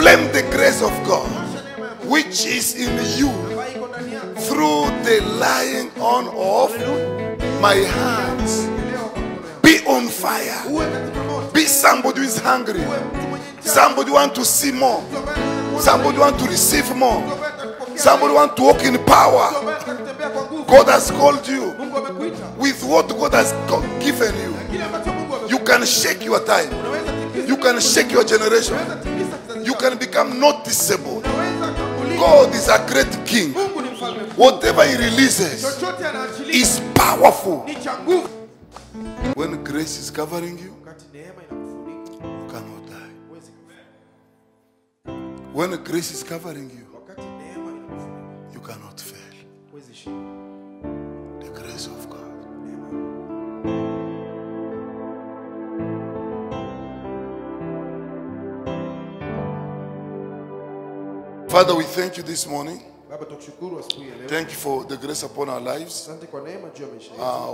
proclaim the grace of God which is in you through the laying on of my hands. Be on fire. Be somebody who is hungry. Somebody want to see more. Somebody want to receive more. Somebody want to walk in power. God has called you with what God has given you. You can shake your time. You can shake your generation. You can become noticeable. God is a great king. Whatever he releases is powerful. When grace is covering you, you cannot die. When grace is covering you, you cannot fail. The grace of God. Father, we thank you this morning. Thank you for the grace upon our lives.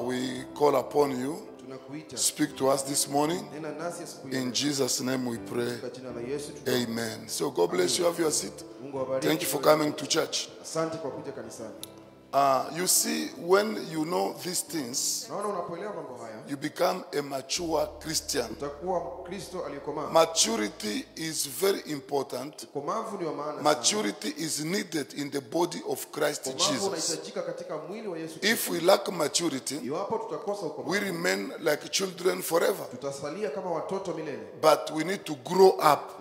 We call upon you. Speak to us this morning. In Jesus' name we pray. Amen. So God bless you. Have your seat. Thank you for coming to church. You see, when you know these things, you become a mature Christian. Maturity is very important. Maturity is needed in the body of Christ Jesus. If we lack maturity, we remain like children forever. But we need to grow up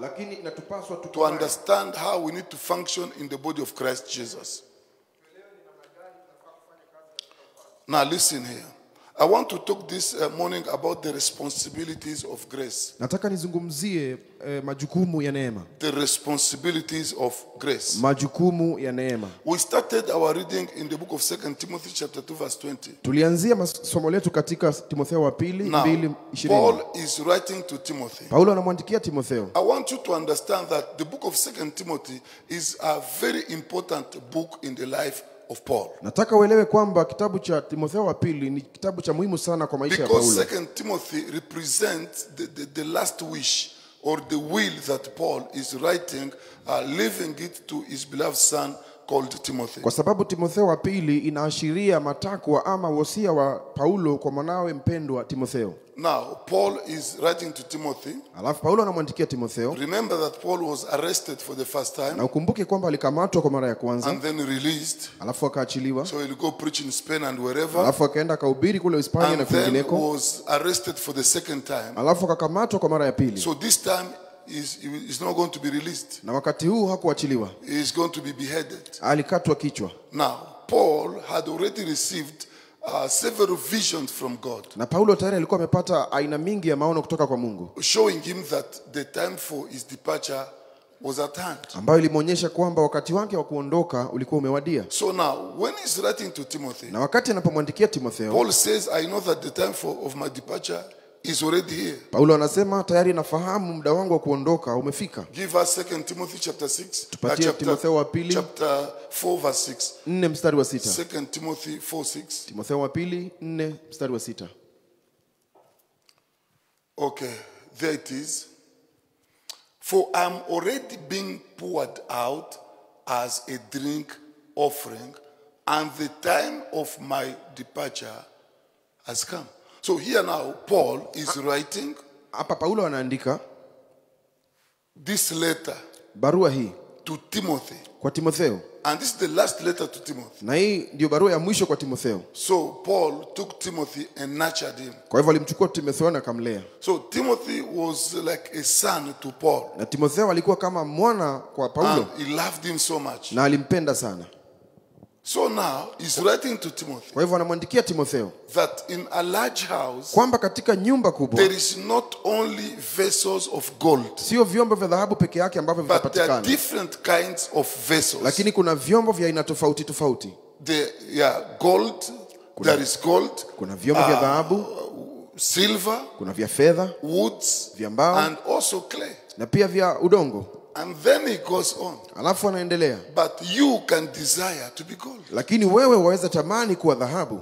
to understand how we need to function in the body of Christ Jesus. Now listen here. I want to talk this morning about the responsibilities of grace. Nataka nizungumzie majukumu ya neema. The responsibilities of grace. Majukumu ya neema. We started our reading in the book of 2 Timothy chapter 2 verse 20. Tulianzia somo letu katika Timotheo wa pili 2:20. Paul is writing to Timothy. Paulo anamwandikia Timotheo. I want you to understand that the book of 2 Timothy is a very important book in the life of Paul. Nataka uelewe kwamba kitabu cha Timotheo wa pili ni kitabu cha muhimu sana kwa maisha ya Paulo. Because 2 Timothy represents the last wish or the will that Paul is writing, leaving it to his beloved son called Timothy. Kwa sababu Timotheo wa pili inaashiria matakwa ama wosia wa Paulo kwa mwanawe mpendwa Timotheo. Now, Paul is writing to Timothy. Alafu Paulo anamwandikia Timotheo. Remember that Paul was arrested for the first time. Na ukumbuke kwamba alikamatwa kwa mara ya kwanza. And then released. Alafu akaachiliwa. So he'll go preach in Spain and wherever. Alafu akaenda kuhubiri kule Hispania na kwingineko. And then was arrested for the second time. Alafu akakamatwa kwa mara ya pili. So this time is not going to be released. Na wakati huu hakuachiliwa. He is going to be beheaded. Alikatwa kichwa. Now, Paul had already received several visions from God. Na Paulo tayari alikuwa amepata aina mingi ya maono kutoka kwa Mungu. Showing him that the time for his departure was at hand. Ambayo ilimuonyesha kwamba wakati wake wa kuondoka ulikuwa umewadia. So now, when he's writing to Timothy, na wakati anapomwandikia Timotheo, Paul says, I know that the time of my departure is already here. Paulo anasema tayari nafahamu muda wangu wa kuondoka umefika. Give us 2 Timothy chapter 6. Tupatie Timotheo wa pili chapter 4 verse 6. 4 mstari wa 6. 2 Timothy 4:6. Timotheo wa pili 4 mstari wa 6. Okay, there it is. For I'm already being poured out as a drink offering, and the time of my departure has come. So here now, Paul is writing hapa Paulo anaandika this letter, barua hii to Timothy. Kwa Timotheo. And this is the last letter to Timothy. Na hii ndio barua ya mwisho kwa Timotheo. So Paul took Timothy and nurtured him. Kwa hivyo alimchukua Timotheo na akamlea. So Timothy was like a son to Paul. Na Timotheo alikuwa kama mwana kwa Paulo. And he loved him so much. Na alimpenda sana. So now he's writing to Timothy. Kwa hivyo anamwandikia Timotheo That in a large house, kwamba katika nyumba kubwa there is not only vessels of gold, sio vyombo vya dhahabu peke yake ambavyo but there are vitapatikana, different kinds of vessels. lakini kuna vyombo vya aina tofauti tofauti. Gold, there is gold. Kuna vyombo vya dhahabu, silver, kuna vya fedha, woods, vya mbao, and also clay. na pia vya udongo. And then he goes on. Alafu anaendelea. But you can desire to be gold. Lakini wewe waweza tamani kuwa dhahabu.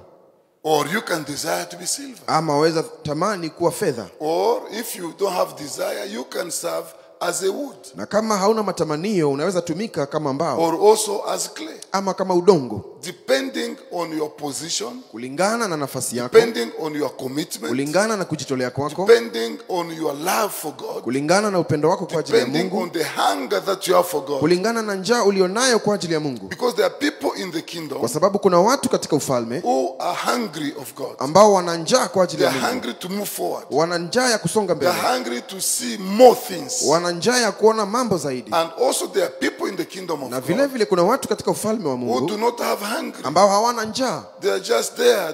Or you can desire to be silver. Ama waweza tamani kuwa fedha. Or if you don't have desire, you can serve as a wood. Na kama hauna matamanio unaweza tumika kama mbao Or also as clay. ama kama udongo, Depending on your position, kulingana na nafasi yako, depending on your commitment, kulingana na kujitolea kwako, depending on your love for God, kulingana na upendo wako kwa ajili ya depending Mungu, on the hunger that you have for God. kulingana na njaa ulionayo kwa ajili ya Mungu. Because there are people in the kingdom Kwa sababu kuna watu katika ufalme who are hungry of God. ambao wana njaa kwa ajili They ya are Mungu. hungry to move forward. Wana njaa ya kusonga They mbele. are hungry to see more things. Wana njaa ya kuona mambo zaidi. And also there are people in the kingdom of Na God vile vile kuna watu katika ufalme wa who Mungu do not have hunger. ambao hawana njaa. They are just there.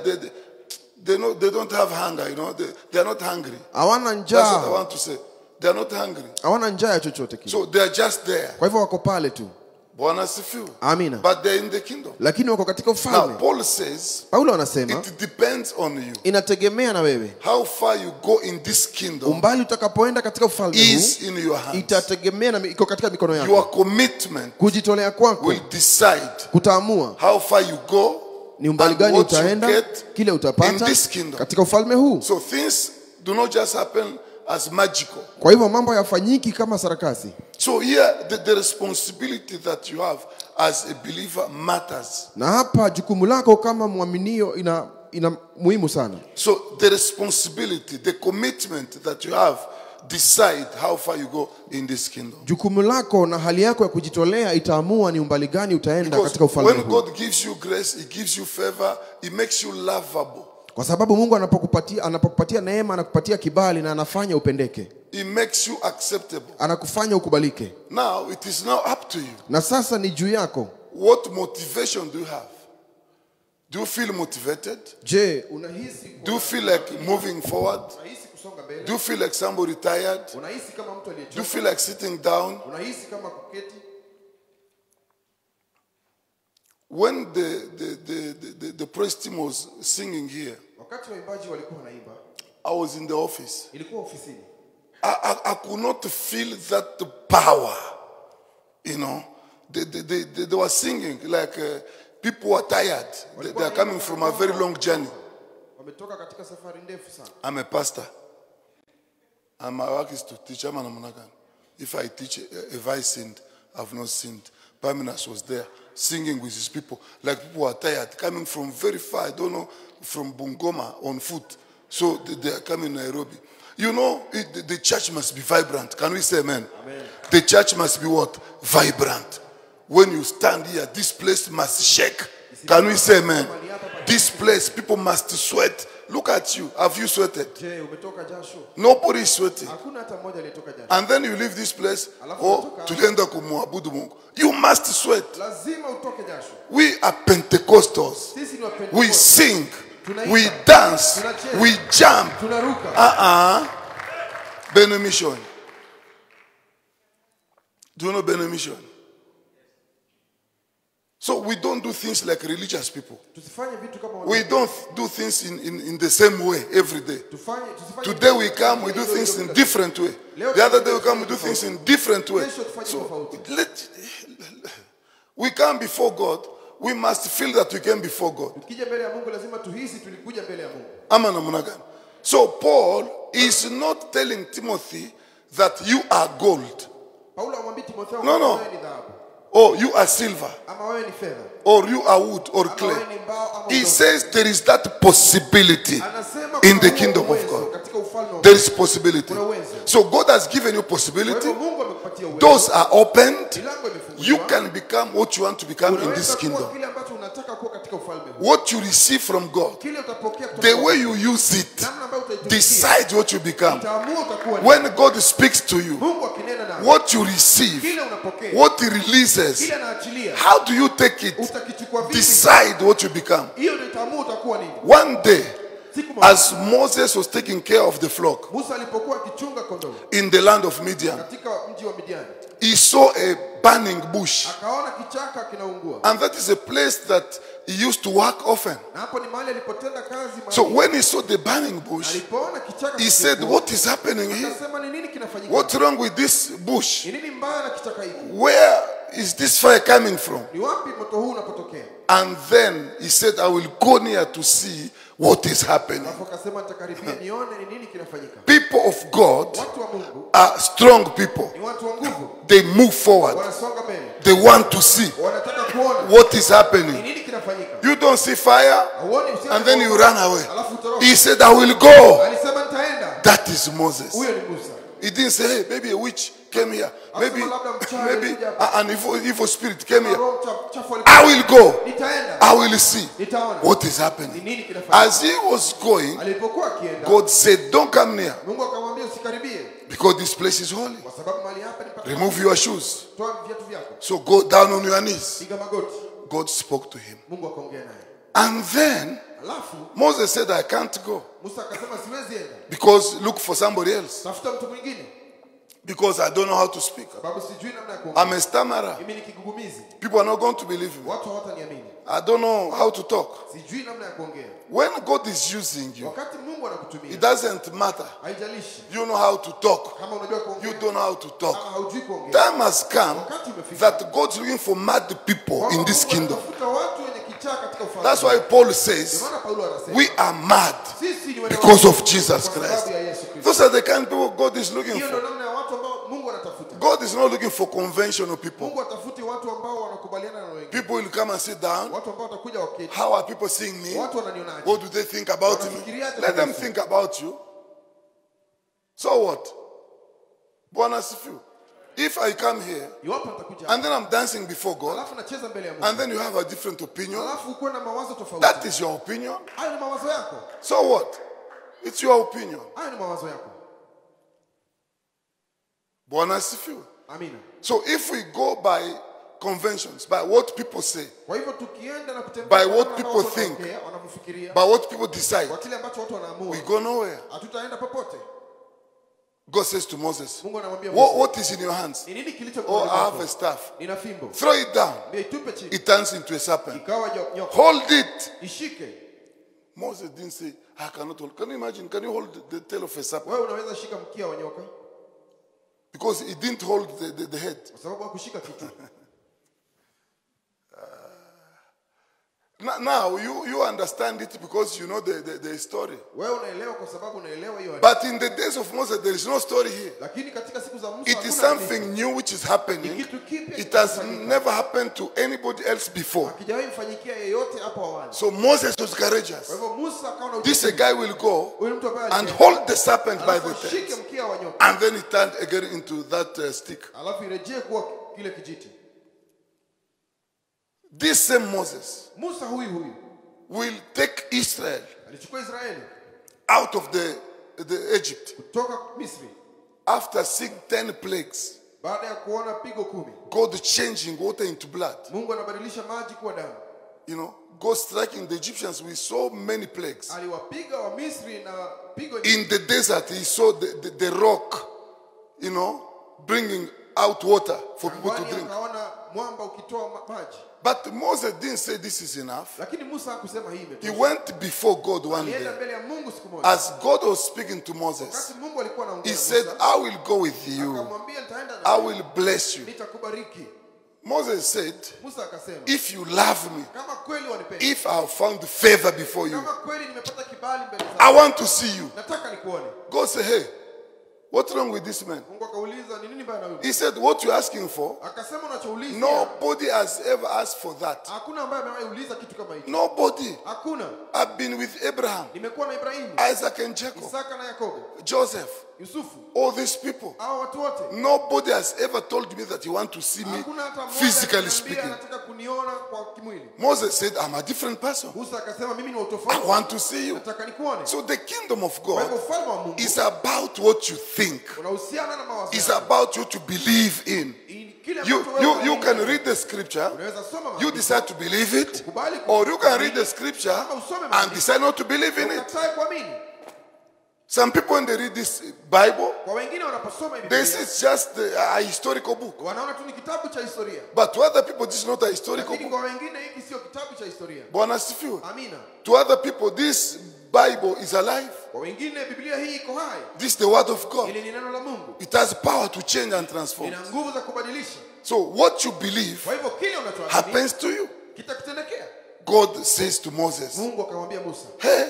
They don't have hunger, you know. They are not hungry. Hawana That's what I njaa. want to say. They are not hungry. Hawana njaa ya chochote kile. So they are just there. Kwa hivyo wako pale tu. Bwana asifiwe. Amina. But they are in the kingdom. Lakini wako katika Now ufalme. Paul says Paulo anasema it depends on you. inategemea na wewe. How far you go in this kingdom Umbali utakapoenda katika ufalme is huu in your hands. itategemea na iko katika mikono yako. Your commitment Kujitolea kwako will decide kutaamua how far you go ni umbali and gani what you utaenda, get kile in utapata this kingdom. katika ufalme huu. So things do not just happen as magical. Kwa hivyo mambo hayafanyiki kama sarakasi. So here the responsibility that you have as a believer matters. Na hapa jukumu lako kama mwaminio ina muhimu sana. So the responsibility, the commitment that you have decide how far you go in this kingdom. Jukumu lako na hali yako ya kujitolea itaamua ni umbali gani utaenda Because katika ufalme when huu. God gives you grace, He gives you favor, He makes you lovable. Kwa sababu Mungu anapokupatia neema, anakupatia kibali na anafanya upendeke. He makes you acceptable. Anakufanya ukubalike. Now it is now up to you. Na sasa ni juu yako. What motivation do you have? Do you feel motivated? Je, unahisi Do you feel like moving forward? unahisi kusonga mbele? Do you feel like somebody tired? Unahisi kama mtu Do you aliyechoka? feel like sitting down? Unahisi kama kuketi? When the praise team was singing here, Wakati waimbaji walikuwa wanaimba, I was in the office. ilikuwa ofisini. I could not feel that power. You know, they were singing like people were tired. They are coming from a very long journey. Wametoka katika safari ndefu sana. I'm a pastor. And my work is to teach. If I teach, if I sinned, I've not sinned. Parmenas was there singing with his people. Like people were tired, coming from very far, I don't know, from Bungoma on foot. So they are coming Nairobi. You know, the church must be vibrant. Can we say amen? Amen? The church must be what? Vibrant. When you stand here, this place must shake. Can we say amen? This place, people must sweat. Look at you. Have you sweated? Je, umetoka jasho? Nobody is sweating. Hakuna hata mmoja aliyetoka jasho. And then you leave this place. Oh, tulienda kumwabudu Mungu. You must sweat. Lazima utoke jasho. We are Pentecostals. Sisi ni wa Pentecost. We sing. We dance. We jump. Tunaruka. Beno Mission. Do you know Beno Mission? So we don't do things like religious people. Tusifanye vitu kama We don't do things in the same way every day. Today we come, we do things in different way. The other day we come, we do things in different way. So we come before God. We must feel that we came before God. Tukija mbele ya Mungu lazima tuhisi tulikuja mbele ya Mungu. Ama namna gani? So Paul is not telling Timothy that you are gold. Paulo amwambia Timotheo No, no. wewe ni dhahabu. Or you are silver. Ama wewe ni fedha. Or you are wood or Ama clay. wewe ni mbao ama He udongo. says there is that possibility Anasema in the kuna kingdom of uwezo God. katika ufalme wa There is possibility. Kuna uwezo. So God has given you Kwa possibility. hivyo Mungu amekupatia uwezo. Doors are opened. Milango imefunguliwa. You can become what you want to become in Unaweza this kuwa kingdom. kile ambacho unataka kuwa katika ufalme huu. What you receive from God, Kile utapokea kutoka the kwa way Mungu. you use it, Namna ambayo utaitumikia. decides what you become. Utaamua utakuwa nini. When God speaks to you, Mungu akinena nawe. what you receive, Kile unapokea. what He releases, Kile anaachilia. how do you take it? Utakichukua vipi? Decide what you become. Hiyo ndio utaamua utakuwa nini. One day, Siku moja as Moses was taking care of the flock Musa alipokuwa akichunga kondoo in the land of Midian, katika mji wa Midiani, he saw a burning bush. akaona kichaka kinaungua. And that is a place that he used to work often. Na hapo ni mahali alipotenda kazi So mahali. when he saw the burning bush, Alipoona kichaka he said, kikiungua, what is happening here? akasema ni nini kinafanyika? What's wrong with this bush? Ni nini mbaya na kichaka hiki? Where is this fire coming from? Ni wapi moto huu unapotokea? And then he said, I will go near to see what is happening. Alafu akasema nitakaribia nione ni nini kinafanyika. People of God Watu wa Mungu are strong people. ni watu wa nguvu. They move forward. Wanasonga mbele. They want to see Wanataka kuona what is ni happening. nini kinafanyika. You don't see fire Hauoni usiku. and then you run away. Alafu utoroka. He said, I will go. Alisema nitaenda. That is Moses. Huyo ni Musa. He didn't say, hey, maybe a witch came here. Maybe Maybe an evil spirit came here. Roho chafu I will go. nitaenda. I will see Nitaona. what is Ni happening. nini kinafanyika. As he was going, Alipokuwa akienda, God said, don't come near Mungu akamwambia usikaribie because this place is holy. kwa sababu mahali hapa ni patakatifu. Remove your shoes. Toa viatu vyako. So go down on your knees. Piga magoti. God spoke to him. Mungu akaongea naye. And then Alafu Moses said, I can't go Musa akasema siwezi enda. because look for somebody else. Tafuta mtu mwingine Because I don't know how to speak. sababu sijui namna ya kuongea. I'm a stammerer. Mimi ni kigugumizi. People are not going to believe me. Watu hawataniamini. I don't know how to talk. Sijui namna ya kuongea. When God is using you, Wakati Mungu it anakutumia, doesn't matter. haijalishi You know how to talk. kama unajua kuongea You don't know how to talk. kama haujui kuongea. Time has come Wakati umefika. that God's looking for mad people in this kingdom. Tafuta watu wenye kichaa katika ufalme. That's why Paul says, Ndio maana Paulo anasema we are mad sisi ni wenye because of kwa Jesus sababu Christ. ya Yesu Kristo. Those are the kind of people God is looking Hiyo ndio for. namna ya watu ambao Mungu anatafuta. God is not looking for conventional people. Mungu atafuti watu ambao wanakubaliana na wengine. People will come and sit down. Watu ambao watakuja waketi. How are people seeing me? Watu wananionaje? What do they think about me? Let them think about you. So what? Bwana asifiwe. If I come here Iwapo nitakuja and then I'm dancing before God alafu nacheza mbele ya Mungu. and then you have a different opinion, Alafu uko na mawazo tofauti. that is your opinion. Hayo ni mawazo yako. So what? It's your opinion. Hayo ni mawazo yako. Bwana asifiwe. Amina. So if we go by conventions, by what people say, Kwa hivyo tukienda na kutembea By what kama people watu think. wanaongea, wanavyofikiria, by what people decide, kwa kile ambacho watu wanaamua, we go nowhere. hatutaenda popote. God says to Moses, Mungu anamwambia Musa, what is in your hands? ni nini kilicho Oh, mkononi I have mwako? a staff. Nina fimbo. Throw it down. Mbia itupe chini. It turns into a serpent. Ikawa nyoka. Hold it. Ishike. Moses didn't say, I cannot hold. Can you imagine? Can you hold the tail of a serpent? Wewe unaweza shika mkia wa nyoka Because he didn't hold the head. kwa sababu hakushika kichwa. Now you understand it because you know the story. Wewe unaelewa kwa sababu unaelewa hiyo. But in the days of Moses, there is no story here. Lakini katika siku za Musa It is hakuna something new which is happening. kitu kipya It has kinafanyika. never happened to anybody else before. Hakijawahi mfanyikia yeyote hapo awali. So Moses was courageous. Kwa hivyo Musa akawa na This ujasiri. guy will go Huyu mtu ambaye and alienda, hold the serpent by alafu the ashike tail. mkia wa nyoka. And then he turned again into that stick. Alafu irejee kuwa kile kijiti. This same Moses Musa huyu will take Israel alichukua Israeli out of the Egypt kutoka Misri after seeing 10 plagues. baada ya kuona pigo 10. God changing water into blood. Mungu anabadilisha maji kuwa damu. You know, God striking the Egyptians with so many plagues. Aliwapiga wa Misri na pigo In the desert, he saw the rock, you know, bringing out water for people to jangwani, drink. akaona mwamba ukitoa maji. But Moses didn't say this is enough. Lakini Musa hakusema hii He imetosha. went before God one Alienda day. mbele ya Mungu siku moja. As God was speaking to Moses, Wakati Mungu alikuwa anaongea he na said, Musa, I will go with you. akamwambia nitaenda na I wewe, will bless you. nitakubariki. Moses said, Musa akasema, if you love me, kama kweli wanipenda, if I have found favor before you, kama kweli nimepata kibali mbele zako, I want to see you. nataka nikuone. God said, hey, what's wrong with this man? Mungu akauliza ni nini baya na wewe? He said, what you're asking for, Akasema unachouliza, nobody has ever asked for that. hakuna ambaye amewahi uliza kitu kama hicho. Nobody. Hakuna. I've been with Abraham, Nimekuwa na Ibrahimu, Isaac and Jacob, Isaka na Yakobo, Joseph, Yusufu, all these people. hao watu wote. Nobody has ever told me that you want to see me Hakuna hata mmoja physically aliniambia speaking. anataka kuniona kwa kimwili. Moses said, I'm a different person. Musa akasema mimi ni wa I tofauti. want to see you. Nataka nikuone. So the kingdom of Kwa hivyo God ufalme wa Mungu is about what you think. unahusiana na mawazo It's yako. about what you believe in. Kile You, ambacho wewe you unaamini. can read the scripture, Unaweza soma you maandiko, decide to believe it, ukubali or you can kuamini, read the scripture ama usome and maandiko, decide not to believe in it. ukatae kuamini. Some people, when they read this Bible, Kwa wengine wanaposoma they Biblia, say it's just a historical book. wanaona tu ni kitabu cha historia. But to other people, this is not a historical Lakini book. kwa wengine hiki sio kitabu cha historia. Bwana asifiwe. Amina. To other people, this Bible is alive. Kwa wengine Biblia hii iko hai. This is the word of God. Ili ni neno la Mungu. It has power to change and transform. Ina nguvu za kubadilisha. So what you believe Kwa hivyo kile unachoamini happens to you. kitakutendekea. God says to Moses, Mungu akamwambia Musa, hey,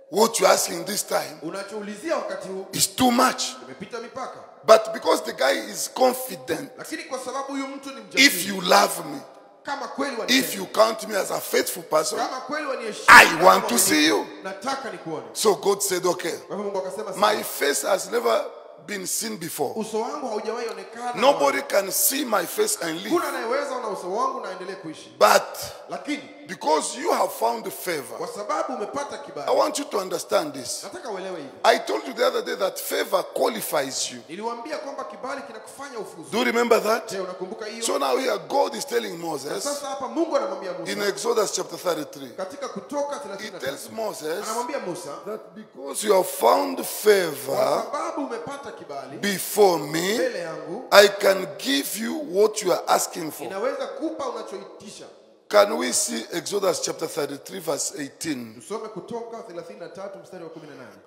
what you're asking this time unachoulizia wakati huu is too much. umepita mipaka. But because the guy is confident, Lakini kwa sababu huyu mtu ni mjasiri, if you love me, kama kweli if wanipenda, you count me as a faithful person, kama kweli waniheshimu, I want to see you. nataka nikuone. So God said, okay, Kwa hivyo Mungu akasema, my face has never been seen before. uso wangu haujawahi onekana. Nobody can see my face and live. Kuna anayeweza na uso wangu na aendelee kuishi. But Lakini because you have found favor, kwa sababu umepata I kibali, want you to understand this. nataka uelewe hivi. I told you the other day that favor qualifies you. Niliwaambia kwamba kibali kinakufanya ufuzu. Do you remember that? Je, unakumbuka hiyo? So now here God is telling Moses Sasa hapa Mungu anamwambia in Musa Exodus chapter 33. katika Kutoka He 33. tells Moses Anamwambia Musa, that because you have found kwa favor sababu umepata kibali before me, mbele yangu, I can give you what you are asking for. inaweza kupa unachoitisha. Can we see Exodus chapter 33 verse 18? Tusome Kutoka 33 mstari wa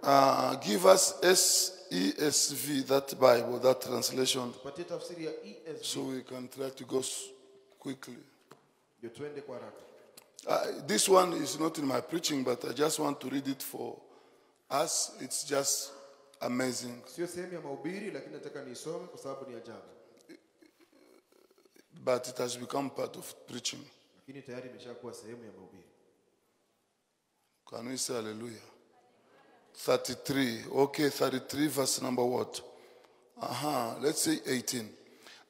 18. Give us ESV, that Bible, that translation, Tupatie tafsiri ya ESV so we can try to go quickly. ndio tuende kwa haraka. This one is not in my preaching, but I just want to read it for us. It's just amazing. Sio sehemu ya mahubiri, lakini nataka niisome kwa sababu ni ajabu. But it has become part of preaching. Lakini tayari imeshakuwa sehemu ya mahubiri. Can we say hallelujah? 33. Okay, 33 verse number what? Let's say 18.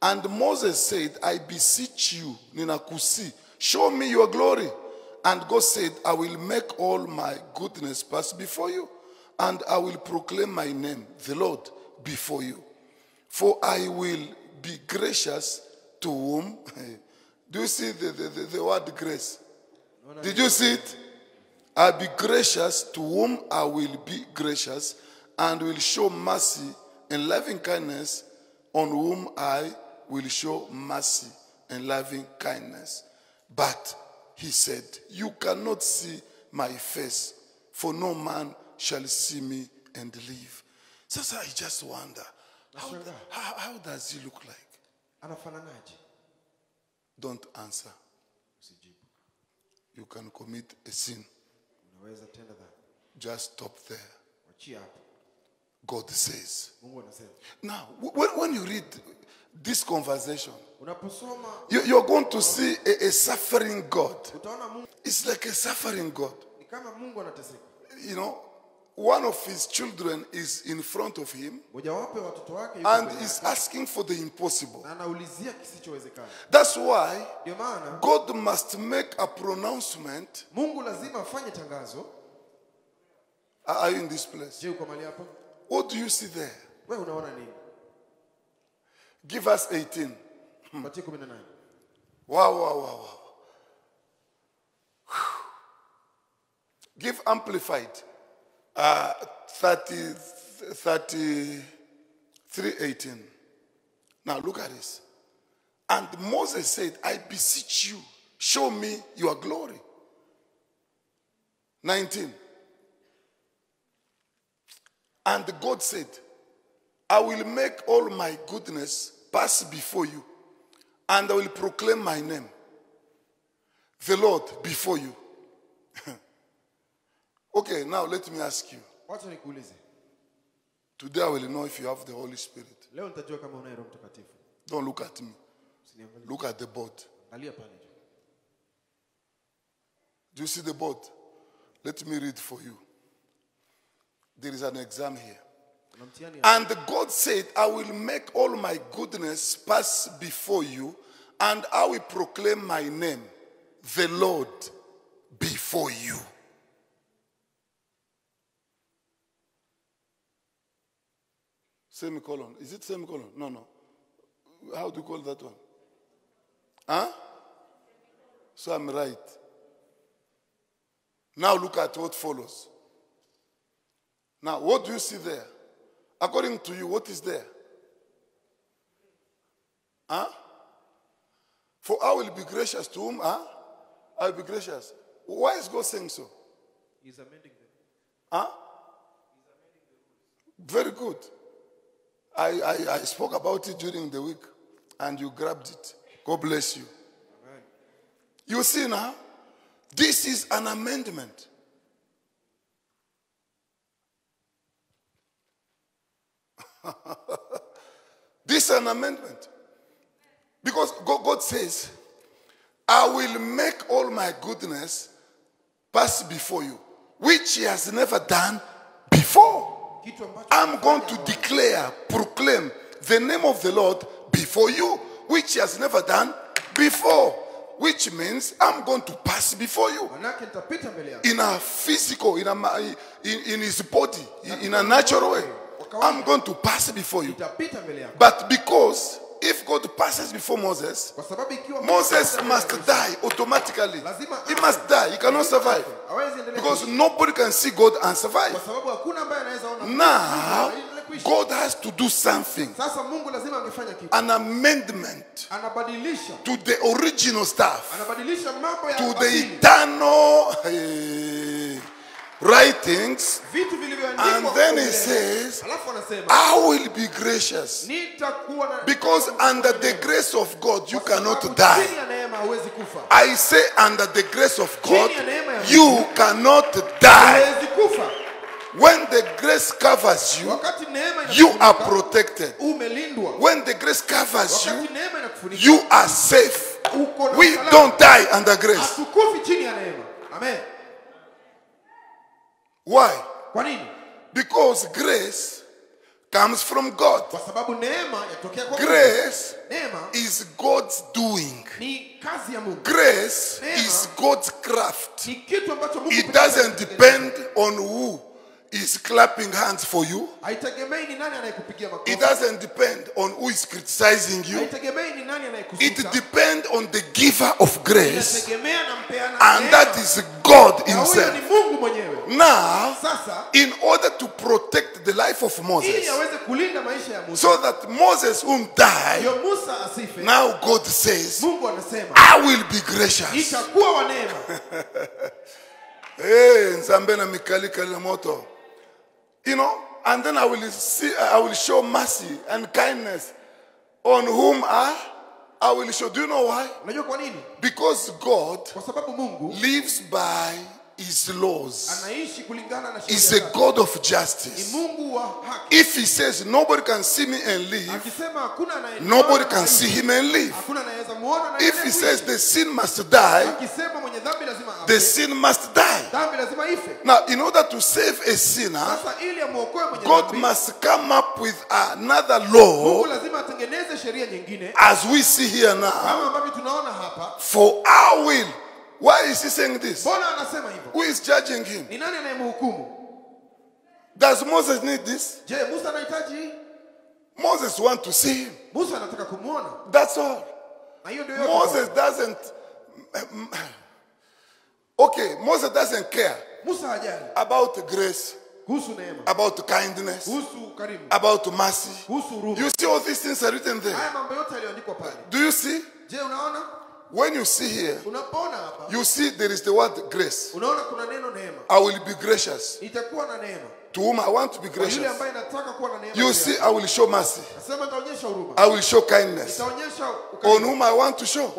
And Moses said, I beseech you, Ninakusi, show me your glory. And God said, I will make all my goodness pass before you, and I will proclaim my name, the Lord, before you. For I will be gracious to whom? Do you see the word grace? Did you see it? I'll be gracious to whom I will be gracious, and will show mercy and loving kindness on whom I will show mercy and loving kindness. But he said, you cannot see my face, for no man shall see me and live. So I just wonder, how does he look like? Anafananaje? Don't answer. Usijibu. You can commit a sin. Unaweza tenda dhambi. Just stop there. Wachia hapo. God says. Mungu anasema. Now, when you read this conversation, unaposoma you're going to see a suffering God. utaona Mungu It's like a suffering God. ni kama Mungu anateseka. You know, one of his children is in front of him Mojawapo ya watoto wake yuko and mbele is yake, asking for the impossible. na anaulizia kisichowezekana. That's why Ndio maana God must make a pronouncement. Mungu lazima afanye tangazo. Are you in this place? Je, uko mahali hapo? What do you see there? Wewe unaona nini? Give us 18. Patie 18. Wow. Give amplified. 33:18. Now look at this. And Moses said, I beseech you, show me your glory. 19. And God said, I will make all my goodness pass before you, and I will proclaim my name, the Lord, before you. Okay, now let me ask you. Wacha nikuulize. Today I will know if you have the Holy Spirit. Leo nitajua kama unaye Roho Mtakatifu. Don't look at me. Usiniangalie. Look at the board. Angalia pale juu. Do you see the board? Let me read for you. There is an exam here. Kuna mtihani. And God said, I will make all my goodness pass before you, and I will proclaim my name, the Lord, before you. Semicolon. Is it semicolon? No. How do you call that one? Huh? So I'm right. Now look at what follows. Now, what do you see there? According to you, what is there? Huh? For I will be gracious to whom? Huh? I will be gracious. Why is God saying so? He's amending them. Huh? Very good. I spoke about it during the week, and you grabbed it. God bless you. Amen. You see now, This is an amendment. This is an amendment. Because God says, I will make all my goodness pass before you, which he has never done before. I'm going to declare, proclaim the name of the Lord before you, which he has never done before. Which means I'm going to pass before you. In a physical, in his body, in a natural way. I'm going to pass before you. But because if God passes before Moses, Moses must die automatically. He must die. He cannot survive. Because nobody can see God and survive. Now, God has to do something. An amendment to the original stuff. To the eternal writings. And then he says, I will be gracious. Because under the grace of God, you cannot die. I say under the grace of God, you cannot die. When the grace covers you, you are protected. When the grace covers you, you are safe. We don't die under grace. Why? Because grace comes from God. Grace is God's doing. Grace is God's craft. It doesn't depend on who is clapping hands for you. It doesn't depend on who is criticizing you. It depends on the giver of grace, and that is God himself. Now, in order to protect the life of Moses, so that Moses won't die, now God says, I will be gracious. You know, and then I will show mercy and kindness on whom I will show. Do you know why? Because God lives by his laws. He's a God of justice. If he says nobody can see me and live, nobody can see him and live. If he says the sin must die, the sin must die. Now, in order to save a sinner, God must come up with another law, as we see here now, for our will. Why is he saying this? Who is judging him? Does Moses need this? Moses wants to see him. That's all. Moses doesn't. Okay, Moses doesn't care about grace, about kindness, about mercy. You see all these things are written there. Do you see? When you see here, you see there is the word grace. I will be gracious. To whom I want to be gracious. You see, I will show mercy. I will show kindness. On whom I want to show.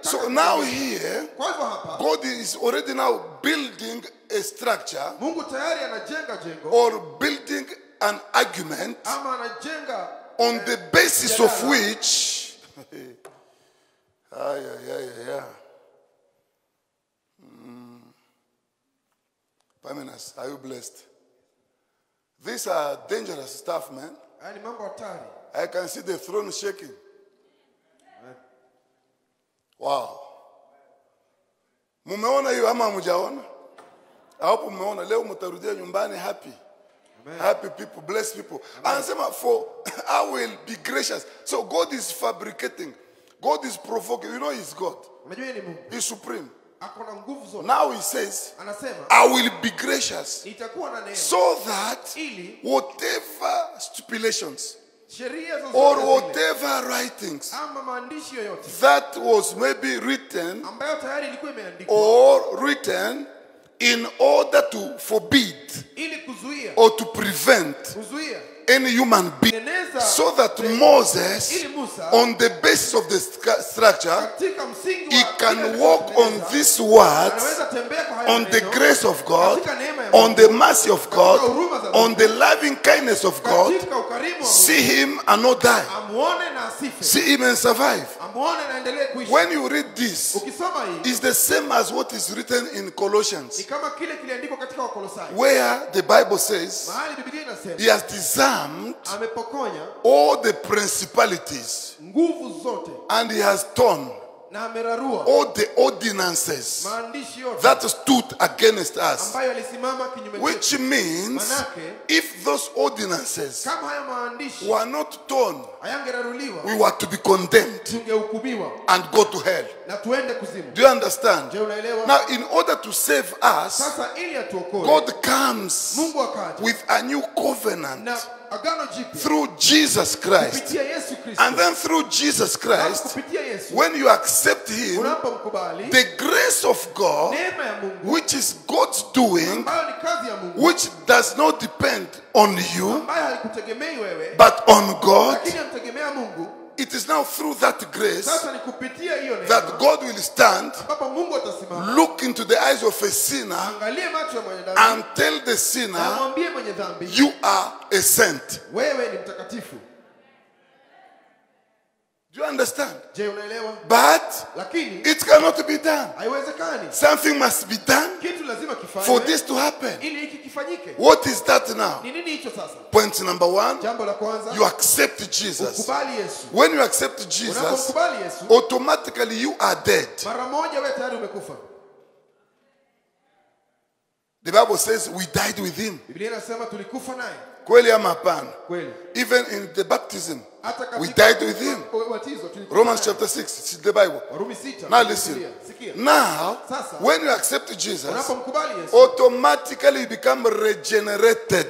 So now here, God is already now building a structure or building an argument on the basis of which Paminas, are you blessed? These are dangerous stuff, man. I can see the throne shaking. Wow. Mumeona hiyo ama mujaona? Hapo mumeona leo mtarudia nyumbani happy. Happy people, blessed people. And for I will be gracious. So God is fabricating. God is provoking. You know he's God. He's supreme. Now he says, I will be gracious, so that whatever stipulations or whatever writings that was maybe written or written in order to forbid or to prevent any human being, so that Moses, on the basis of the structure, he can walk on these words, on the grace of God, on the mercy of God, on the loving kindness of God, see him and not die, see him and survive. When you read this, it's the same as what is written in Colossians, where the Bible says he has disarmed all the principalities and he has torn all the ordinances that stood against us, which means if those ordinances were not torn, we were to be condemned and go to hell. Do you understand? Now, in order to save us, God comes with a new covenant through Jesus Christ. And then through Jesus Christ, when you accept him, the grace of God, which is God's doing, which does not depend on you but on God, it is now through that grace that God will stand, look into the eyes of a sinner and tell the sinner, you are a saint. Do you understand? But it cannot be done. Something must be done for this to happen. What is that now? Point number one, you accept Jesus. When you accept Jesus, automatically you are dead. The Bible says we died with him. Even in the baptism, we died with him. Romans chapter 6, it's the Bible. Now listen. Now, when you accept Jesus, automatically you become regenerated.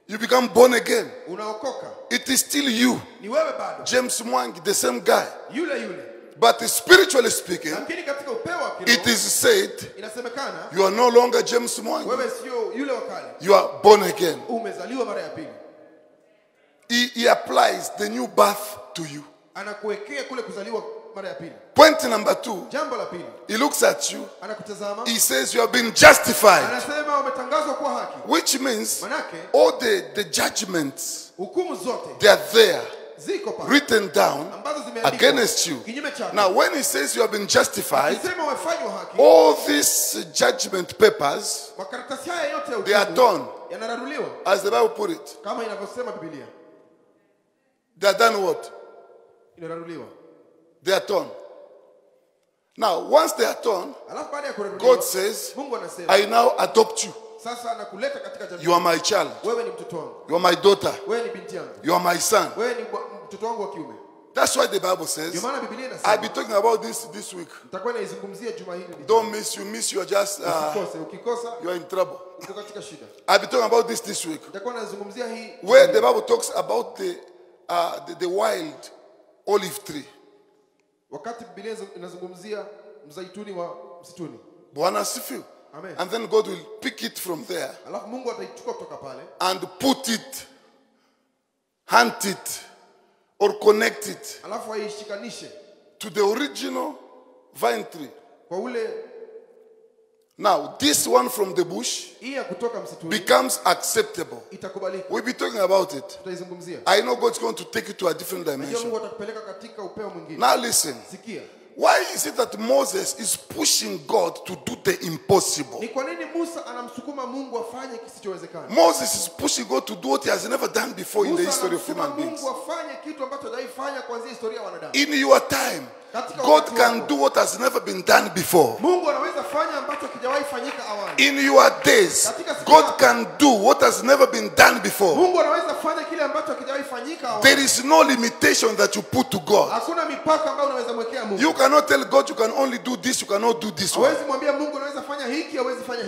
You become born again. It is still you. James Mwangi, the same guy. But spiritually speaking, it is said, you are no longer James Mwangi. You are born again. He applies the new birth to you. Point number two, he looks at you, he says you have been justified, which means all the judgments, they are there, written down against you. Now when he says you have been justified, all these judgment papers, they are done, as the Bible put it. They are done what? They are torn. Now once they are torn, God says, I now adopt you. You are my child. You are my daughter. You are my son. That's why the Bible says, I'll be talking about this week. Don't miss you. Miss you are just you are in trouble. I'll be talking about this week, where the Bible talks about the wild olive tree. And then God will pick it from there and put it, hunt it, or connect it to the original vine tree. Now, this one from the bush becomes acceptable. We'll be talking about it. I know God's going to take it to a different dimension. Now listen. Why is it that Moses is pushing God to do the impossible? Moses is pushing God to do what he has never done before in the history of human beings. In your time, God can do what has never been done before. In your days, God can do what has never been done before. There is no limitation that you put to God. You cannot tell God you can only do this, you cannot do this one.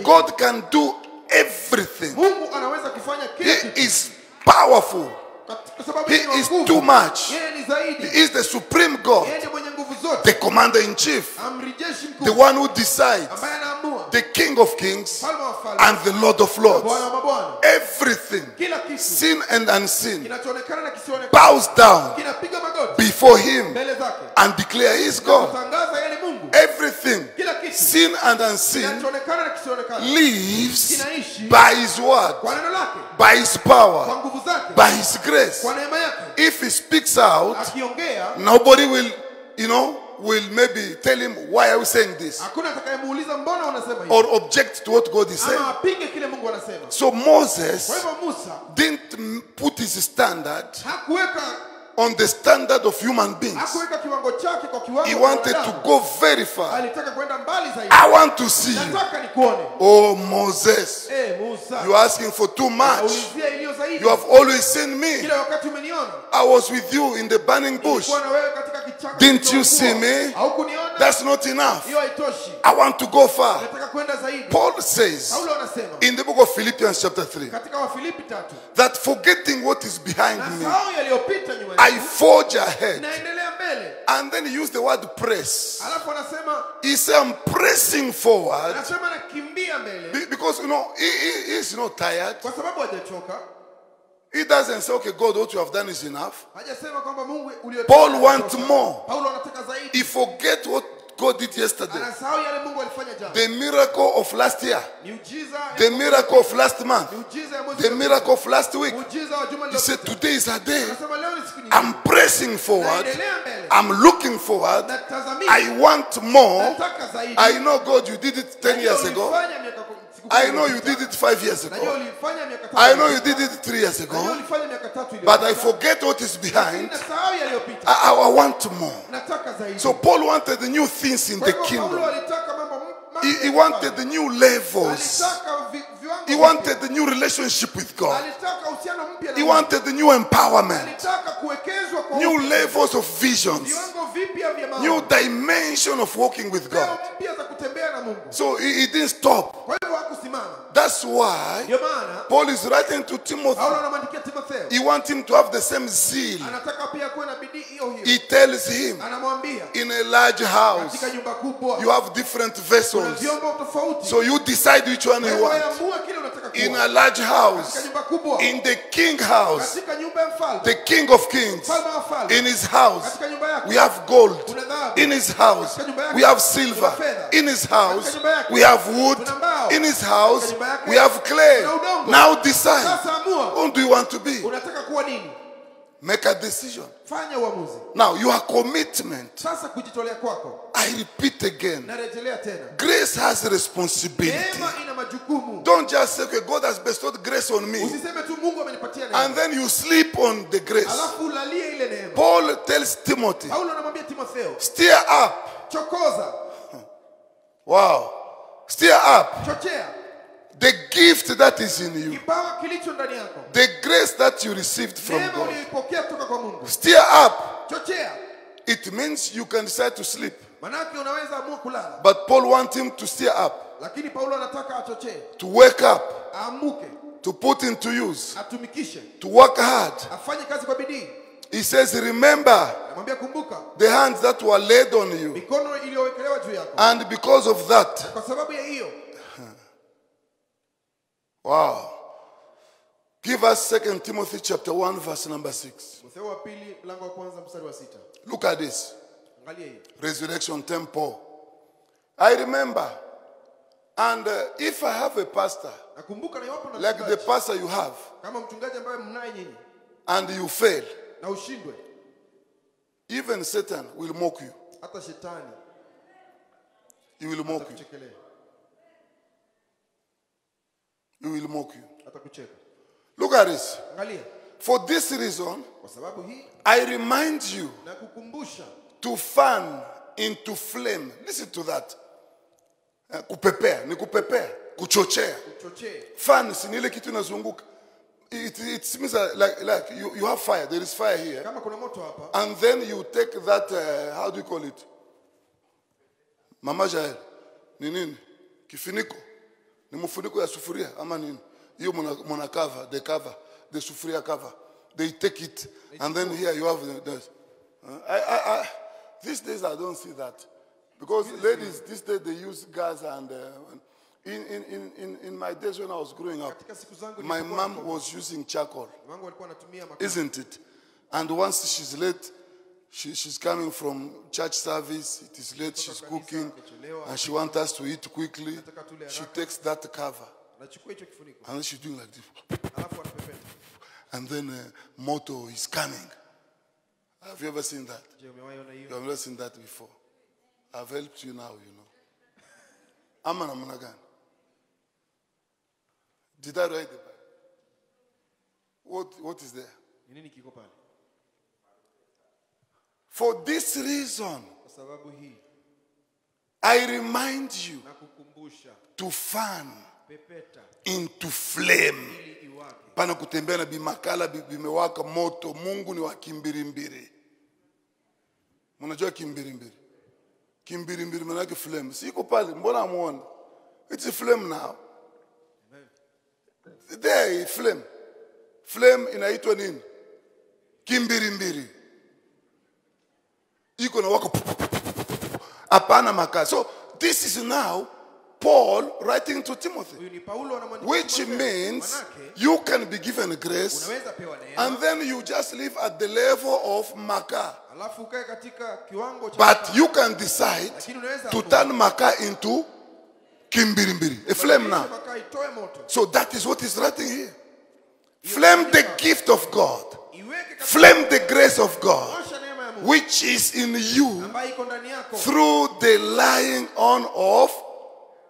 God can do everything. He is powerful. He is too much. He is the supreme God, the commander-in-chief, the one who decides. the King of Kings Mfalme wa wafalme, and the Lord of Lords. Bwana wa mabwana. Everything, Kila kitu seen and unseen, kinachoonekana na kisionekana bows down kinapiga magoti before him mbele zake and declare he is God. kutangaza yeye ni Mungu. Everything, Kila kitu seen and unseen, kinachoonekana na kisionekana lives kinaishi by his word, kwa neno lake, by his kwa power, nguvu zake, by his grace. kwa neema yake. If he speaks out, Akiongea nobody will, will maybe tell him, why are you saying this? hakuna atakayemuuliza mbona unasema hivi, Or object to what God is saying. ama apinge kile Mungu anasema. So Moses Kwa hivyo Musa didn't put his standard hakuweka on the standard of human beings. kiwango chake kwa kiwango He cha wanted to wanadamu. go very far. Alitaka kwenda mbali zaidi. I want to see you. Nataka nikuone. Oh Moses, Musa, you are asking for too much. ulizia iliyo zaidi. You have always seen me. Kila wakati umeniona. I was with you in the burning bush. Nilikuwa na wewe katika kichaka. Didn't you see me? Haukuniona? That's not enough. Hiyo haitoshi. I want to go far. Nataka kwenda zaidi. Paul says Paulo anasema in the book of Philippians chapter 3 katika Wafilipi 3 that forgetting what is behind me, nasahau yaliyopita nyuma I yangu, forge ahead. naendelea mbele. And then he used the word press. Alafu anasema He said, I'm pressing forward anasema nakimbia mbele because he is not tired. kwa sababu hajachoka. He doesn't say, okay, God, what you have done is enough. Hajasema kwamba Mungu uliyotenda. Paul wants more. Paulo anataka zaidi. He forget what God did yesterday. Anasahau yale Mungu alifanya jana. The miracle of last year. Miujiza, The miracle of last month. miujiza ya mwezi The uliopita. miracle of last week. Muujiza wa juma He said, lililopita. today is a day. Anasema leo ni siku nyingine. I'm pressing forward. Naendelea mbele. I'm looking forward. Natazamia. I want more. Nataka zaidi. I know, God, you did it 10 years Najua ago. ulifanya miaka siku I kumi know you iliyopita. did it 5 years Najua ago. ulifanya miaka tatu I know you iliyopita. did it 3 years Najua ago. ulifanya miaka tatu But iliyopita. I forget what is behind. Nasahau yaliyopita. I want more. Nataka zaidi. So Paul wanted the new things in Kwa the hivyo Paulo kingdom. alitaka mambo He wanted the new levels. Alitaka viwango He vipya. wanted the new relationship with God. Alitaka uhusiano mpya na He Mungu. wanted the new empowerment. Alitaka kuwekezwa kwa New upya. levels of visions. Viwango vipya vya maono. New dimension of walking with Leo God. mpya za kutembea na Mungu. So he didn't stop. Kwa hivyo hakusimama. That's why Ndio maana Paul is writing to Timothy. Paulo anamwandikia Timotheo. He wants him to have the same zeal. Anataka pia kuwa na bidii hiyo hiyo. He tells him, Anamwambia in a large house, katika nyumba kubwa you have different kuna vessels. vyombo tofauti. So you decide which one you Wewe want. amua kile unataka In kuwa. a large Katika house, nyumba kubwa. in the king house, Katika nyumba ya mfalme. the king of kings, Mfalme wa wafalme. in his house, Katika nyumba yake. we have gold. Kuna dhahabu. In his house, Katika nyumba yake. we have silver. Kuna fedha. In his house, Katika nyumba yake. we have wood. Kuna mbao. In his house, Katika nyumba yake. we have clay. Kuna udongo. Now decide, Sasa amua. who do you want to be? Unataka kuwa nini? Make a decision. Fanya uamuzi. Now, your commitment, Sasa kujitolea kwako. I repeat again, Narejelea tena. grace has responsibility. Neema ina majukumu. Don't just say, okay, God has bestowed grace on me, Usiseme tu Mungu amenipatia neema. and then you sleep on the grace. Alafu ulalie ile neema. Paul tells Timothy, Paulo anamwambia Timotheo, steer up. chokoza, Wow. Steer up. chochea The gift that is in you, kipawa kilicho ndani yako. the grace that you received from Neema God. uliyoipokea kutoka kwa Mungu. Steer up. Chochea. It means you can decide to sleep. Manake unaweza amua kulala. But Paul wants him to steer up, Lakini Paulo anataka achochee. to wake up, Aamuke, to put into use, atumikishe, to work hard. afanye kazi kwa bidii. He says, remember Anamwambia kumbuka the hands that were laid on you. mikono iliyowekelewa juu yako. And because of that, Kwa sababu ya hiyo, wow. Give us 2 Timothy chapter 1 verse number 6. Timotheo wa pili mlango wa kwanza mstari wa 6. Look at this. Angalia hii. Resurrection temple. I remember. And if I have a pastor, Nakumbuka na iwapo na like the mchungaji, pastor you have, kama mchungaji ambaye mnaye nyinyi and you fail, na ushindwe, even Satan will mock you. hata shetani He will mock you. atakuchekelea, He will mock you. atakucheka. Look at this. Angalia, For this reason, kwa sababu hii I remind you na kukumbusha to fan into flame. Listen to that. Kupepea, ni kupepea, kuchochea. uchochee. Fan si ile kitu inazunguka. It seems like you have fire. There is fire here. Kama kuna moto hapa, And then you take that, how do you call it? Mama Jael. Ni nini? Kifuniko. Ni mfuniko ya sufuria ama nini? Hiyo muna cover, the sufuria cover. They take it and then here you have this. These days I don't see that. Because ladies, these days they use gas and In my days when I was growing up, Katika siku zangu my nilipokuwa mom mdogo, was using charcoal, wangu walikuwa wanatumia makaa. isn't it? And once she's late, she's coming from church service, it is late, she's cooking, and she wants us to eat quickly. She takes that cover, Anachukua hicho kifuniko. and then she's doing like this. Alafu anapepeta. And then moto is coming. Have you ever seen that? Je, umewahi ona You hiyo? have never seen that before. I've helped you now, you know. Ama namna gani? Did I write the Bible? What is there? Ni nini kiko pale? For this reason, Kwa sababu hii I remind you na kukumbusha to fan pepeta into flame. ili iwake. Pana kutembea na bimakala bimewaka moto. Mungu ni wa kimbirimbiri. Mnajua kimbirimbiri? Kimbirimbiri maana yake flame. Siko pale, mbona muone? It's a flame now. There is flame. Flame inaitwa nini? Kimbirimbiri. Iko na wako. Hapana makaa. So this is now Paul writing to Timothy, Huyu ni Paulo anamwandikia which Timotheo. means Manake, you can be given grace unaweza pewa neema, and then you just live at the level of makaa. alafu ukae katika kiwango cha But makaa. you can decide Lakini unaweza to turn makaa into kimbirimbiri, a flame now. makaa itoe moto. So that is what is writing here. Flame the gift of God. Iweke katika Flame the grace of God, osha neema ya Mungu which is in you ambayo iko ndani yako. through the laying on of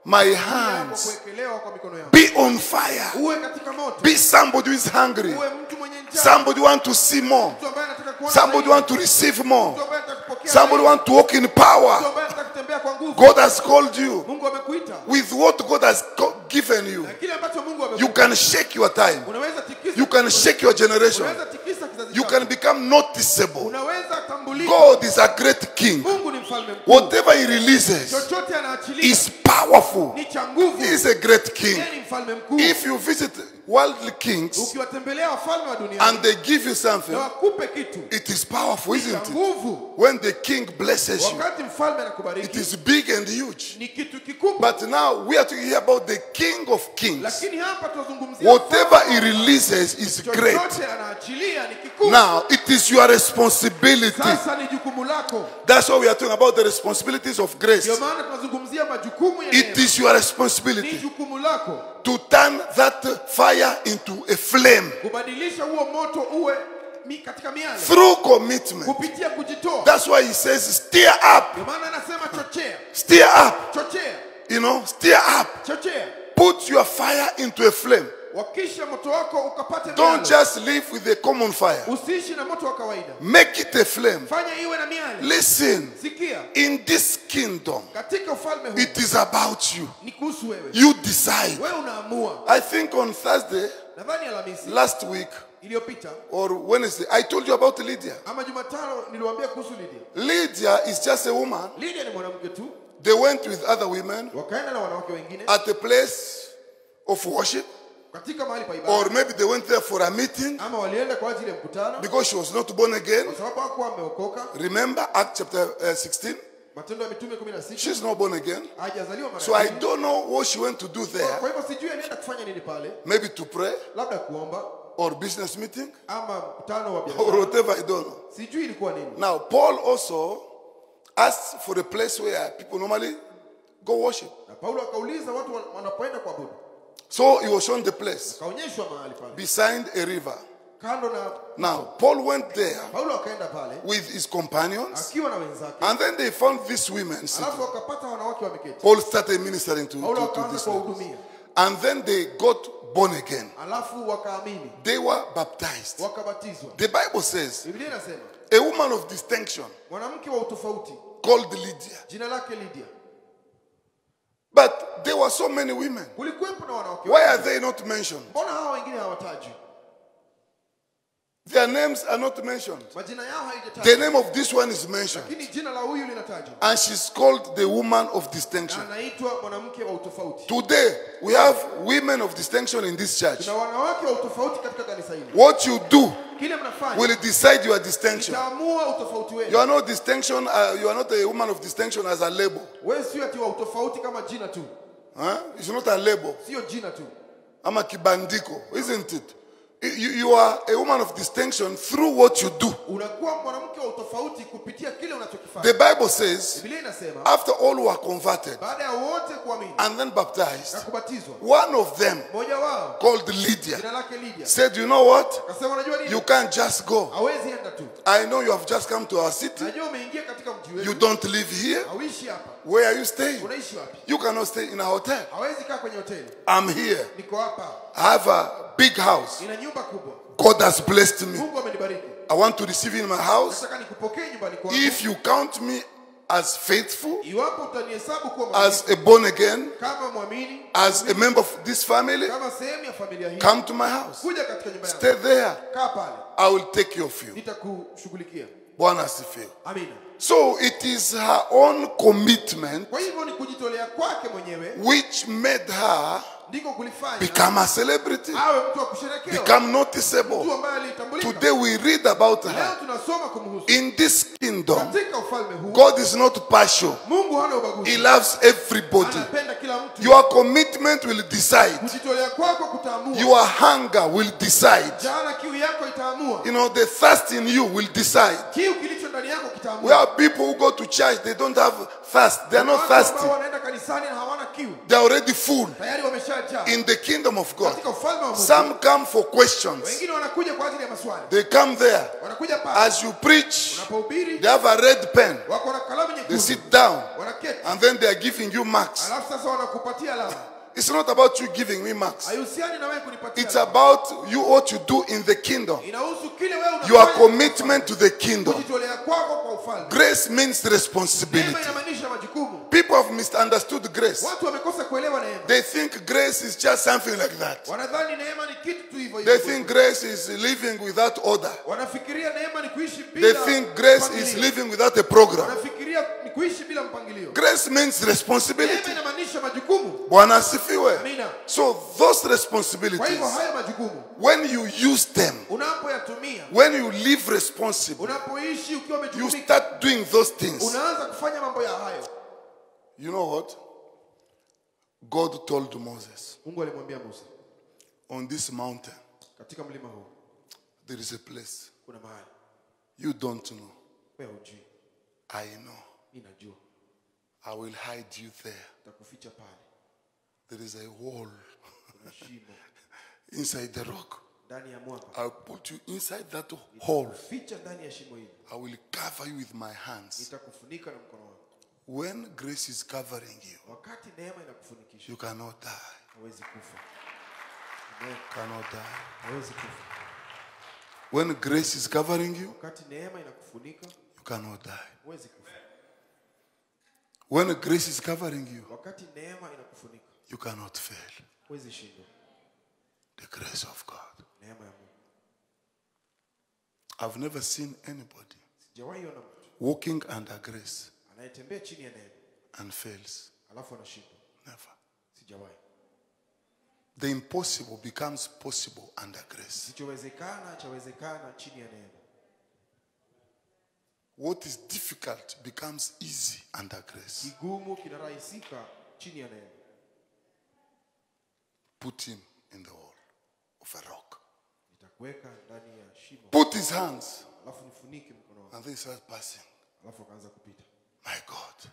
my Yako hands. kuwekelewa kwa mikono yako. Be on fire. Uwe katika moto. Be somebody who is hungry. Uwe mtu mwenye njaa. Somebody want to see more. Mtu ambaye anataka kuona Somebody zaidi. want to receive more. Mtu ambaye anataka kupokea Somebody zaidi. want to walk in Mtu power. ambaye anataka kutembea kwa nguvu. God has called you Mungu amekuita. with what God has given you. Na kile ambacho Mungu You amekupa. can shake your time. Unaweza tikisa. You can shake your generation. Unaweza tikisa kizazi You chako. can become noticeable. Unaweza tambulika. God is a great king. Mungu ni mfalme mkuu. Whatever he releases Chochote anaachilia is powerful. ni cha nguvu. He is a great king. Yeye ni mfalme mkuu. If you visit worldly kings Ukiwatembelea wafalme wa dunia and they give you something, na wakupe kitu it is powerful, ni cha isn't it? nguvu. When the king blesses you, Wakati mfalme it anakubariki is big and huge. ni kitu kikubwa. But now we are talking here about the king of kings. Lakini hapa tunazungumzia Whatever he releases is great. chochote anaachilia ni kikubwa. Now it is your responsibility. Sasa ni jukumu lako. That's why we are talking about the responsibilities of grace. Ndio maana tunazungumzia majukumu ya It neema. is your Ni responsibility jukumu lako to turn that fire into a flame kubadilisha huo moto uwe katika miale through commitment. kupitia kujitoa. That's why he says, stir up, Ndio maana anasema chochea, stir up, chochea, you know, stir up. chochea. Put your fire into a flame. Wakisha moto wako ukapate Don't miale. just live with a common fire. Usiishi na moto wa kawaida. Make it a flame. Fanya iwe na miale. Listen, Sikia, in this kingdom, katika ufalme huu it is about you. ni kuhusu wewe. You decide. Wewe unaamua. I think on Thursday, Nadhani Alhamisi last week, iliyopita or Wednesday, I told you about Lydia. ama Jumatano niliwaambia kuhusu Lydia. Lydia is just a woman. Lydia ni mwanamke tu. They went with other women Wakaenda na wanawake wengine at a place of worship, katika mahali pa ibada. or maybe they went there for a meeting Ama walienda kwa ajili ya mkutano because she was not born again. kwa sababu hakuwa ameokoka. Remember Acts chapter 16? Matendo ya Mitume 16 She's not born again. hajazaliwa mara So I ya pili. don't know what she went to do there. Kwa hivyo sijui alienda kufanya nini pale, Maybe to pray labda kuomba or business meeting ama mkutano wa or biashara. whatever, I don't know. Sijui ilikuwa nini. Now, Paul also asked for a place where people normally go worship. Na Paulo akauliza watu wanapoenda kuabudu. So he was shown the place Kaonyeshwa mahali pale beside a river. kando na. Now, Paul went there Paulo akaenda pale with his companions, akiwa na wenzake, and then they found these women sitting. alafu wakapata wanawake wameketi. Paul started ministering to Paulo akaanza this women. kuwahudumia, And then they got born again. alafu wakaamini, They were baptized. wakabatizwa. The Bible says Biblia inasema a woman of distinction mwanamke wa utofauti called Lydia. jina lake Lydia. But there were so many women. Kulikuwepo na wanawake Why are wengi. they not mentioned? Mbona hawa wengine hawatajwi? Their names are not mentioned. Majina yao The haijatajwa. name of this one is mentioned. Lakini jina la huyu linatajwa. And she's called the woman of Na distinction. anaitwa mwanamke wa utofauti. Today, we have women of distinction in this church. Na wanawake wa utofauti katika kanisa hili. What you do Kile mnafanya will decide your distinction. itaamua utofauti You wenu. are not distinction. You are not a woman of distinction as a label. Wewe sio ati wa utofauti kama jina tu. Huh? It's not a label. sio jina tu. I'm a kibandiko, isn't it? You are a woman of distinction through what you do. Unakuwa mwanamke wa utofauti kupitia kile The unachokifanya. Bible says, Biblia inasema after all who are converted baada ya wote kuamini and then na baptized, kubatizwa, one of them mmoja wao called Lydia jina lake Lydia said, you know what? akasema, unajua You nini? can't just go. Hawezi enda tu. I know you have just come to our city. Najua umeingia katika mji You wetu. don't live here. Hauishi hapa. Where are you staying? Unaishi wapi? You cannot stay in a hotel. Hawezi kaa kwenye hoteli. I'm here. Niko hapa. I have a big house. Nina nyumba kubwa. God has blessed me. Mungu amenibariki. I want to receive you in my house. Nataka nikupokee nyumbani kwangu. If you count me as faithful, Iwapo utanihesabu kuwa as mwaminifu, a born again, kama mwamini, as a member of this family, kama sehemu ya familia hii, come to my house. kuja katika nyumba Stay yangu. there. Kaa pale. I will take care of you. Nitakushughulikia. Bwana asifiwe. Amina. So it is her own commitment Kwa hivyo ni kujitolea kwake mwenyewe which made her ndiko kulifanya become a celebrity, awe mtu wa kusherekewa, become noticeable. mtu ambaye alitambulika. Today we read about Leo her. tunasoma kumhusu. In this kingdom, Katika ufalme huu God is not partial. Mungu hana He ubaguzi. loves everybody. Anapenda kila mtu. Your commitment will decide. Kujitolea kwako kutaamua. Your hunger will decide. Jana kiu yako itaamua. You know, the thirst in you will decide. Kiu kilicho ndani yako We kitaamua. have people who go to church, they don't have thirst. They are not Watu thirsty. ambao wanaenda kanisani na hawana kiu. They are already full. Tayari wameshajaa. In the kingdom of God, Katika ufalme wa Mungu. some come for questions. Wengine wanakuja kwa ajili ya maswali. They come there. Wanakuja pale. As you preach, Unapohubiri, they have a red pen. wako na kalamu They nyekundu. sit down Wanaketi. and then they are giving you marks. Alafu sasa wanakupatia alama. It's not about you giving me marks. Haihusiani na wewe kunipatia It's alama. about you what you do in the kingdom. Inahusu kile wewe unafanya. Your commitment to the kingdom. Kujitolea kwako kwa ufalme. Grace means Neema responsibility. inamaanisha majukumu. People have misunderstood grace. Watu wamekosa kuelewa neema. They think grace is just something like that. Wanadhani neema ni kitu tu hivyo They hivyo. think grace is living without order. Wanafikiria neema ni kuishi They bila think grace is mpangilio. living without a program. Wanafikiria ni kuishi bila mpangilio. Grace means responsibility. Neema inamaanisha majukumu. Bwana asifiwe. Amina. So those Kwa hivyo responsibilities, haya majukumu when you use them, unapoyatumia, when you live responsible, unapoishi ukiwa you umejukumika, start doing those things. unaanza kufanya mambo ya hayo. You know what? God told Moses, Mungu alimwambia Musa, on this mountain, katika mlima huu there is a place kuna mahali you don't know. wewe hujui. I know. Ninajua. I will hide you there. Nitakuficha pale. There is a wall Kuna shimo inside the rock. ndani ya mwamba. I'll put you inside that hole. Ficha ndani ya shimo hili. I will cover you with my hands. Nitakufunika na mkono wangu. When grace is covering you, Wakati neema inakufunikisha, you cannot die. hauwezi kufa. Amen. Cannot die. Hauwezi kufa. When grace is covering you, Wakati neema inakufunika, you cannot die. huwezi kufa. When grace is covering you, Wakati neema inakufunika, you cannot fail. huwezi shindwa. The grace of God. Neema ya Mungu. I've never seen anybody Sijawahi ona mtu walking under grace anayetembea chini ya neema and fails. alafu anashindwa. Never. Sijawahi. The impossible becomes possible under grace. Sichowezekana chawezekana chini ya neema. What is difficult becomes easy under grace. Kigumu kinarahisika chini ya neema. Put him in the hole of a rock. Nitakuweka ndani ya shimo, Put his hands. alafu nifunike mkono wangu, And they start passing. alafu akaanza kupita. My God.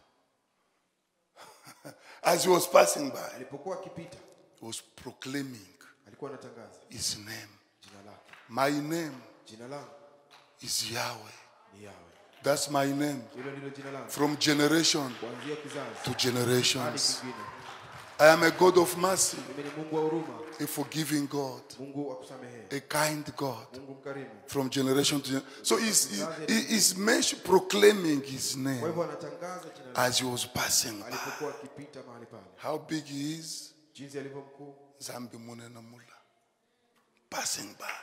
As he was passing by, Alipokuwa akipita, he was proclaiming alikuwa anatangaza his name. jina lake. My name Jina langu is Yahweh. ni Yahweh. That's my name. Hilo ndilo jina langu. From generation Kuanzia kizazi to hadi generations. kingine. I am a God of mercy, Mimi ni Mungu wa huruma, a forgiving God, Mungu wa kusamehe, a kind God. Mungu mkarimu. From generation to generation. So he's proclaiming his Kwa name hivyo anatangaza jina lake as he was passing by. alipokuwa akipita mahali pale. How big he is. Jinsi alivyo mkuu, Zambi munena mula. Passing by.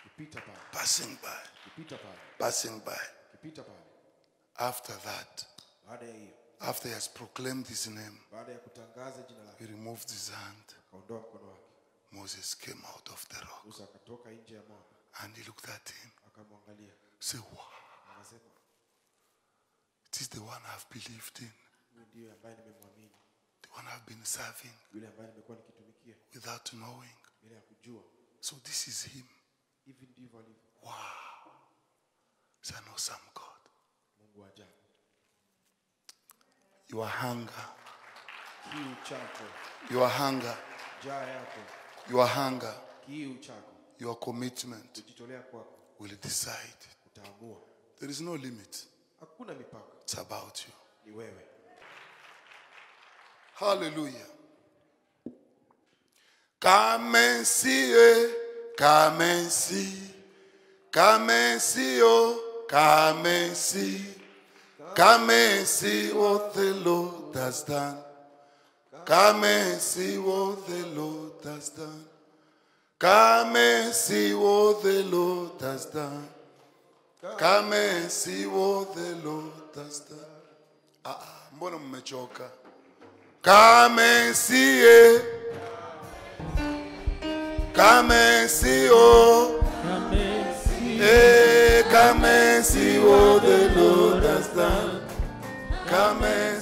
kipita pale, Passing by. kipita pale, Passing by. kipita pale. After that, Baada ya hiyo, after he has proclaimed his name, baada ya kutangaza jina lake, he removed his hand. akaondoa mkono wake. Moses came out of the rock Musa akatoka nje ya mwamba, and he looked at him. akamwangalia, Say, wow, akasema, it is the one I've believed in. huyu ndiye ambaye nimemwamini. The one I've been serving yule ambaye nimekuwa nikitumikia without knowing. bila ya kujua. So this is him. Hivi ndivyo alivyo. Wow. It's an awesome God. Mungu wa ajabu. Your hunger, Kiu chako, your hunger, njaa yako, your hunger, kiu chako, your commitment kujitolea kwako will decide. utaamua. There is no limit. Hakuna mipaka. It's about you. Ni wewe. Hallelujah. Come and see, come and see, come and see, oh, come and see, come and see what the Lord has done. Come and see what the Lord has done. Come and see what the Lord has done. Come and see what the Lord has done. Mbona mmechoka? Come and see it. Come and see, oh. Hey, come and see what the Lord has done. Come and